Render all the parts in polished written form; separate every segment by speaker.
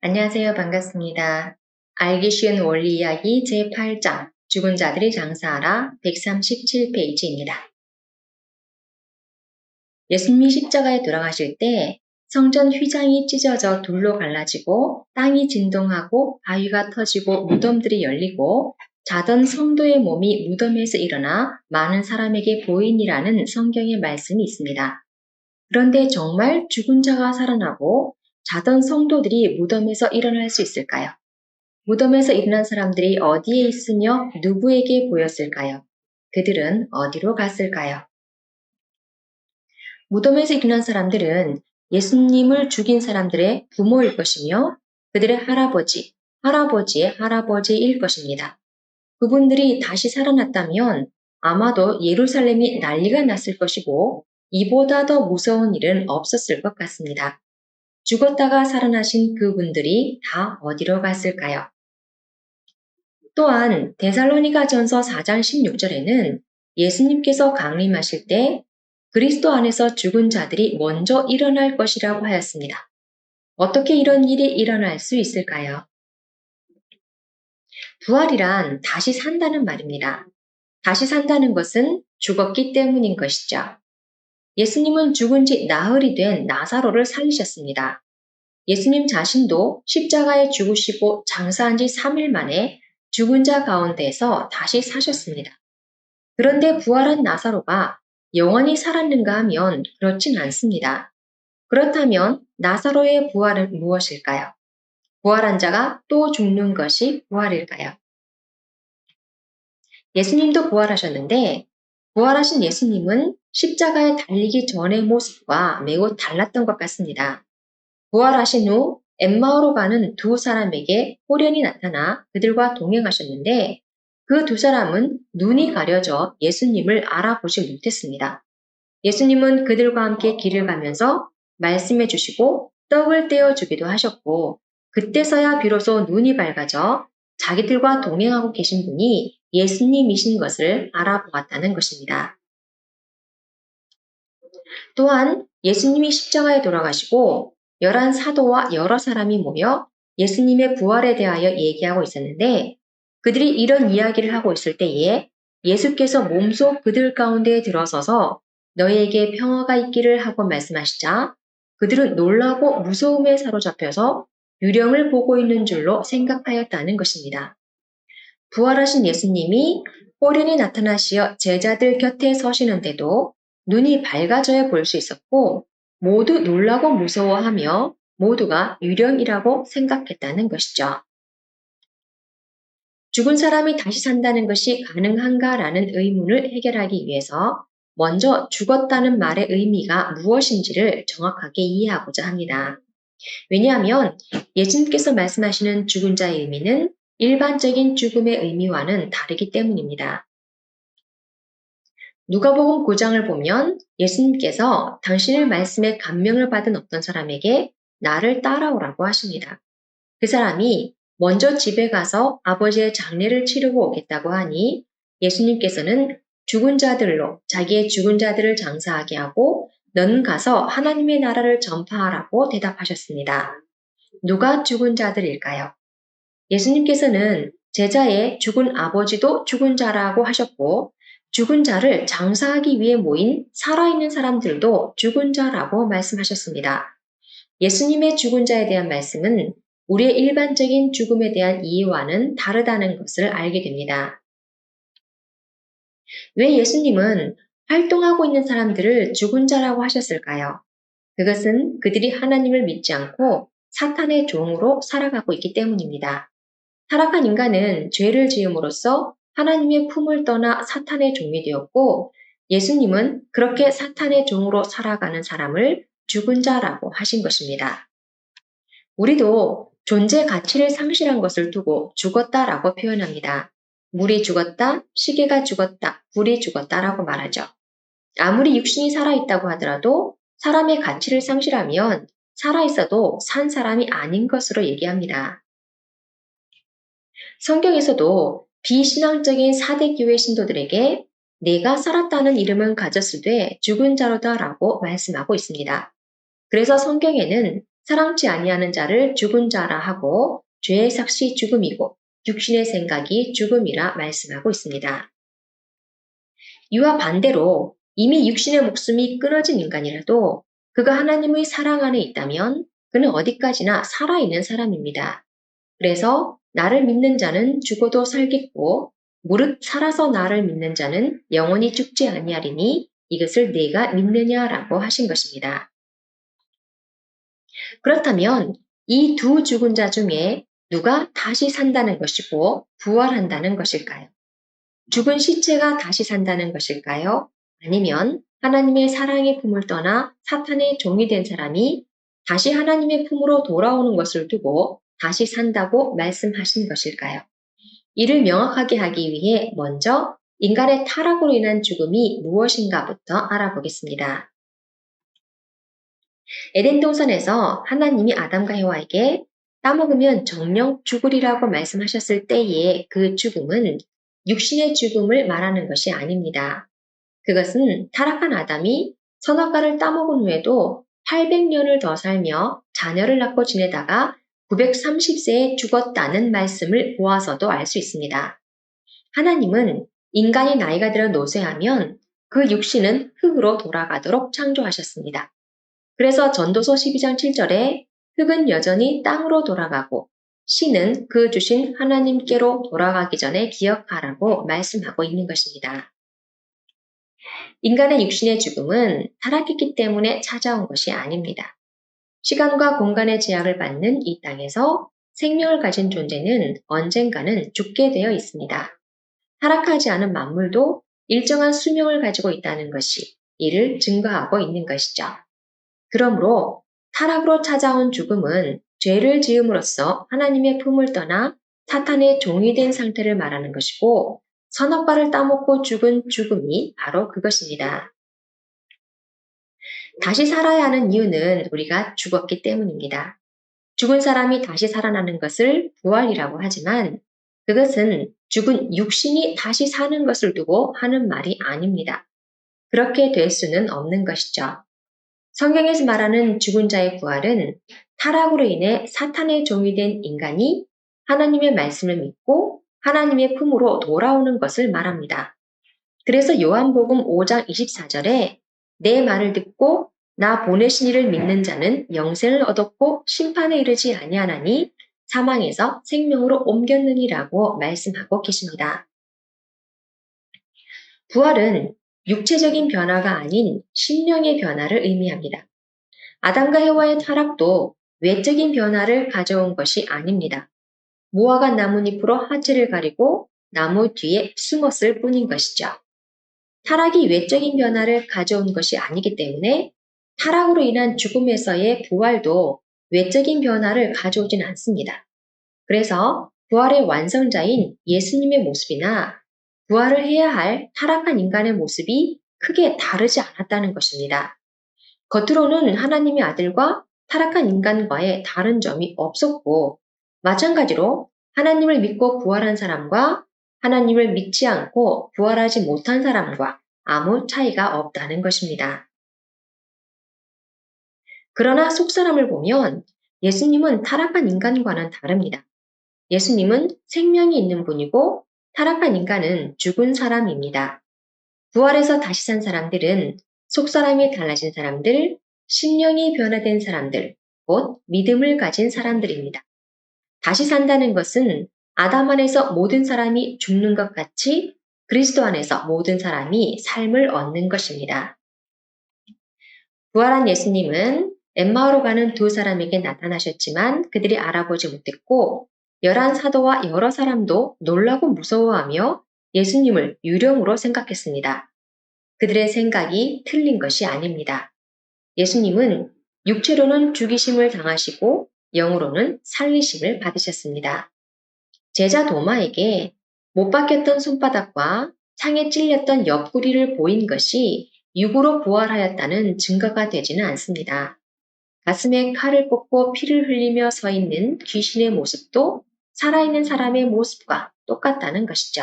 Speaker 1: 안녕하세요. 반갑습니다. 알기 쉬운 원리 이야기 제8장 죽은 자들이 장사하라 137페이지입니다. 예수님이 십자가에 돌아가실 때 성전 휘장이 찢어져 둘로 갈라지고 땅이 진동하고 바위가 터지고 무덤들이 열리고 자던 성도의 몸이 무덤에서 일어나 많은 사람에게 보이니라는 성경의 말씀이 있습니다. 그런데 정말 죽은 자가 살아나고 자던 성도들이 무덤에서 일어날 수 있을까요? 무덤에서 일어난 사람들이 어디에 있으며 누구에게 보였을까요? 그들은 어디로 갔을까요? 무덤에서 일어난 사람들은 예수님을 죽인 사람들의 부모일 것이며 그들의 할아버지, 할아버지의 할아버지일 것입니다. 그분들이 다시 살아났다면 아마도 예루살렘이 난리가 났을 것이고 이보다 더 무서운 일은 없었을 것 같습니다. 죽었다가 살아나신 그분들이 다 어디로 갔을까요? 또한 데살로니가전서 4장 16절에는 예수님께서 강림하실 때 그리스도 안에서 죽은 자들이 먼저 일어날 것이라고 하였습니다. 어떻게 이런 일이 일어날 수 있을까요? 부활이란 다시 산다는 말입니다. 다시 산다는 것은 죽었기 때문인 것이죠. 예수님은 죽은 지 나흘이 된 나사로를 살리셨습니다. 예수님 자신도 십자가에 죽으시고 장사한 지 3일 만에 죽은 자 가운데에서 다시 사셨습니다. 그런데 부활한 나사로가 영원히 살았는가 하면 그렇진 않습니다. 그렇다면 나사로의 부활은 무엇일까요? 부활한 자가 또 죽는 것이 부활일까요? 예수님도 부활하셨는데 부활하신 예수님은 십자가에 달리기 전의 모습과 매우 달랐던 것 같습니다. 부활하신 후 엠마오로 가는 두 사람에게 호련히 나타나 그들과 동행하셨는데 그 두 사람은 눈이 가려져 예수님을 알아보지 못했습니다. 예수님은 그들과 함께 길을 가면서 말씀해 주시고 떡을 떼어 주기도 하셨고 그때서야 비로소 눈이 밝아져 자기들과 동행하고 계신 분이 예수님이신 것을 알아보았다는 것입니다. 또한 예수님이 십자가에 돌아가시고 11사도와 여러 사람이 모여 예수님의 부활에 대하여 얘기하고 있었는데 그들이 이런 이야기를 하고 있을 때에 예수께서 몸소 그들 가운데에 들어서서 너희에게 평화가 있기를 하고 말씀하시자 그들은 놀라고 무서움에 사로잡혀서 유령을 보고 있는 줄로 생각하였다는 것입니다. 부활하신 예수님이 호련히 나타나시어 제자들 곁에 서시는데도 눈이 밝아져야 볼 수 있었고 모두 놀라고 무서워하며 모두가 유령이라고 생각했다는 것이죠. 죽은 사람이 다시 산다는 것이 가능한가라는 의문을 해결하기 위해서 먼저 죽었다는 말의 의미가 무엇인지를 정확하게 이해하고자 합니다. 왜냐하면 예수님께서 말씀하시는 죽은 자의 의미는 일반적인 죽음의 의미와는 다르기 때문입니다. 누가복음 9장을 보면 예수님께서 당신의 말씀에 감명을 받은 어떤 사람에게 나를 따라오라고 하십니다. 그 사람이 먼저 집에 가서 아버지의 장례를 치르고 오겠다고 하니 예수님께서는 죽은 자들로 자기의 죽은 자들을 장사하게 하고 너는 가서 하나님의 나라를 전파하라고 대답하셨습니다. 누가 죽은 자들일까요? 예수님께서는 제자의 죽은 아버지도 죽은 자라고 하셨고 죽은 자를 장사하기 위해 모인 살아있는 사람들도 죽은 자라고 말씀하셨습니다. 예수님의 죽은 자에 대한 말씀은 우리의 일반적인 죽음에 대한 이해와는 다르다는 것을 알게 됩니다. 왜 예수님은 활동하고 있는 사람들을 죽은 자라고 하셨을까요? 그것은 그들이 하나님을 믿지 않고 사탄의 종으로 살아가고 있기 때문입니다. 타락한 인간은 죄를 지음으로써 하나님의 품을 떠나 사탄의 종이 되었고 예수님은 그렇게 사탄의 종으로 살아가는 사람을 죽은 자라고 하신 것입니다. 우리도 존재 가치를 상실한 것을 두고 죽었다라고 표현합니다. 물이 죽었다, 시계가 죽었다, 불이 죽었다라고 말하죠. 아무리 육신이 살아있다고 하더라도 사람의 가치를 상실하면 살아있어도 산 사람이 아닌 것으로 얘기합니다. 성경에서도 비신앙적인 사대교회 신도들에게 내가 살았다는 이름은 가졌으되 죽은 자로다라고 말씀하고 있습니다. 그래서 성경에는 사랑치 아니하는 자를 죽은 자라 하고 죄의 삭시 죽음이고 육신의 생각이 죽음이라 말씀하고 있습니다. 이와 반대로 이미 육신의 목숨이 끊어진 인간이라도 그가 하나님의 사랑 안에 있다면 그는 어디까지나 살아있는 사람입니다. 그래서 나를 믿는 자는 죽어도 살겠고 무릇 살아서 나를 믿는 자는 영원히 죽지 아니하리니 이것을 네가 믿느냐라고 하신 것입니다. 그렇다면 이 두 죽은 자 중에 누가 다시 산다는 것이고 부활한다는 것일까요? 죽은 시체가 다시 산다는 것일까요? 아니면 하나님의 사랑의 품을 떠나 사탄의 종이 된 사람이 다시 하나님의 품으로 돌아오는 것을 두고 다시 산다고 말씀하신 것일까요? 이를 명확하게 하기 위해 먼저 인간의 타락으로 인한 죽음이 무엇인가부터 알아보겠습니다. 에덴 동산에서 하나님이 아담과 해와에게 따먹으면 정령 죽으리라고 말씀하셨을 때의 그 죽음은 육신의 죽음을 말하는 것이 아닙니다. 그것은 타락한 아담이 선악과를 따먹은 후에도 800년을 더 살며 자녀를 낳고 지내다가 930세에 죽었다는 말씀을 보아서도 알 수 있습니다. 하나님은 인간이 나이가 들어 노쇠하면 그 육신은 흙으로 돌아가도록 창조하셨습니다. 그래서 전도서 12장 7절에 흙은 여전히 땅으로 돌아가고 신은 그 주신 하나님께로 돌아가기 전에 기억하라고 말씀하고 있는 것입니다. 인간의 육신의 죽음은 타락했기 때문에 찾아온 것이 아닙니다. 시간과 공간의 제약을 받는 이 땅에서 생명을 가진 존재는 언젠가는 죽게 되어 있습니다. 타락하지 않은 만물도 일정한 수명을 가지고 있다는 것이 이를 증거하고 있는 것이죠. 그러므로 타락으로 찾아온 죽음은 죄를 지음으로써 하나님의 품을 떠나 사탄의 종이 된 상태를 말하는 것이고 선악과를 따먹고 죽은 죽음이 바로 그것입니다. 다시 살아야 하는 이유는 우리가 죽었기 때문입니다. 죽은 사람이 다시 살아나는 것을 부활이라고 하지만 그것은 죽은 육신이 다시 사는 것을 두고 하는 말이 아닙니다. 그렇게 될 수는 없는 것이죠. 성경에서 말하는 죽은 자의 부활은 타락으로 인해 사탄의 종이 된 인간이 하나님의 말씀을 믿고 하나님의 품으로 돌아오는 것을 말합니다. 그래서 요한복음 5장 24절에 내 말을 듣고 나 보내신 이를 믿는 자는 영생을 얻었고 심판에 이르지 아니하나니 사망에서 생명으로 옮겼느니라고 말씀하고 계십니다. 부활은 육체적인 변화가 아닌 심령의 변화를 의미합니다. 아담과 해와의 타락도 외적인 변화를 가져온 것이 아닙니다. 무화과 나뭇잎으로 하체를 가리고 나무 뒤에 숨었을 뿐인 것이죠. 타락이 외적인 변화를 가져온 것이 아니기 때문에 타락으로 인한 죽음에서의 부활도 외적인 변화를 가져오진 않습니다. 그래서 부활의 완성자인 예수님의 모습이나 부활을 해야 할 타락한 인간의 모습이 크게 다르지 않았다는 것입니다. 겉으로는 하나님의 아들과 타락한 인간과의 다른 점이 없었고 마찬가지로 하나님을 믿고 부활한 사람과 하나님을 믿지 않고 부활하지 못한 사람과 아무 차이가 없다는 것입니다. 그러나 속사람을 보면 예수님은 타락한 인간과는 다릅니다. 예수님은 생명이 있는 분이고 타락한 인간은 죽은 사람입니다. 부활해서 다시 산 사람들은 속사람이 달라진 사람들, 심령이 변화된 사람들, 곧 믿음을 가진 사람들입니다. 다시 산다는 것은 아담 안에서 모든 사람이 죽는 것 같이 그리스도 안에서 모든 사람이 삶을 얻는 것입니다. 부활한 예수님은 엠마오로 가는 두 사람에게 나타나셨지만 그들이 알아보지 못했고 11사도와 여러 사람도 놀라고 무서워하며 예수님을 유령으로 생각했습니다. 그들의 생각이 틀린 것이 아닙니다. 예수님은 육체로는 죽이심을 당하시고 영으로는 살리심을 받으셨습니다. 제자 도마에게 못 박혔던 손바닥과 창에 찔렸던 옆구리를 보인 것이 육으로 부활하였다는 증거가 되지는 않습니다. 가슴에 칼을 꽂고 피를 흘리며 서 있는 귀신의 모습도 살아있는 사람의 모습과 똑같다는 것이죠.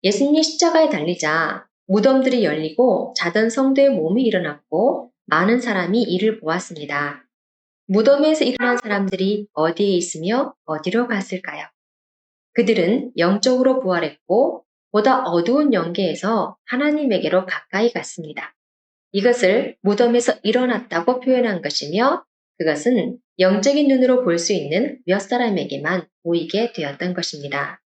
Speaker 1: 예수님이 십자가에 달리자 무덤들이 열리고 자던 성도의 몸이 일어났고 많은 사람이 이를 보았습니다. 무덤에서 일어난 사람들이 어디에 있으며 어디로 갔을까요? 그들은 영적으로 부활했고 보다 어두운 영계에서 하나님에게로 가까이 갔습니다. 이것을 무덤에서 일어났다고 표현한 것이며 그것은 영적인 눈으로 볼 수 있는 몇 사람에게만 보이게 되었던 것입니다.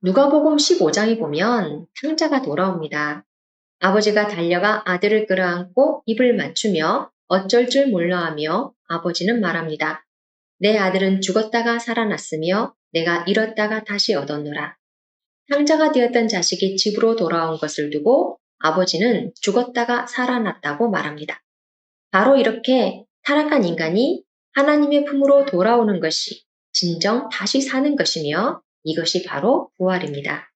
Speaker 1: 누가복음 15장에 보면 탕자가 돌아옵니다. 아버지가 달려가 아들을 끌어안고 입을 맞추며 어쩔 줄 몰라하며 아버지는 말합니다. 내 아들은 죽었다가 살아났으며 내가 잃었다가 다시 얻었노라. 탕자가 되었던 자식이 집으로 돌아온 것을 두고 아버지는 죽었다가 살아났다고 말합니다. 바로 이렇게 타락한 인간이 하나님의 품으로 돌아오는 것이 진정 다시 사는 것이며 이것이 바로 부활입니다.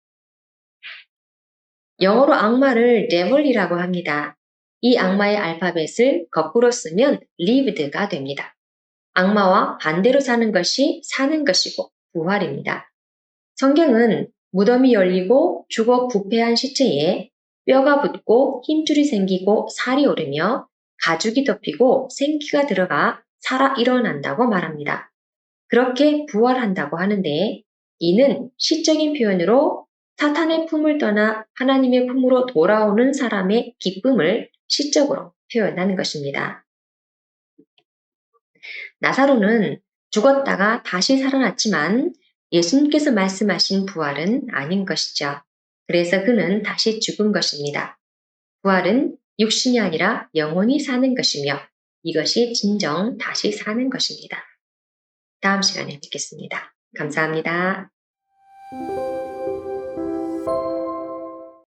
Speaker 1: 영어로 악마를 devil이라고 합니다. 이 악마의 알파벳을 거꾸로 쓰면 lived가 됩니다. 악마와 반대로 사는 것이 사는 것이고 부활입니다. 성경은 무덤이 열리고 죽어 부패한 시체에 뼈가 붙고 힘줄이 생기고 살이 오르며 가죽이 덮이고 생기가 들어가 살아 일어난다고 말합니다. 그렇게 부활한다고 하는데 이는 시적인 표현으로 사탄의 품을 떠나 하나님의 품으로 돌아오는 사람의 기쁨을 시적으로 표현하는 것입니다. 나사로는 죽었다가 다시 살아났지만 예수님께서 말씀하신 부활은 아닌 것이죠. 그래서 그는 다시 죽은 것입니다. 부활은 육신이 아니라 영혼이 사는 것이며 이것이 진정 다시 사는 것입니다. 다음 시간에 뵙겠습니다. 감사합니다.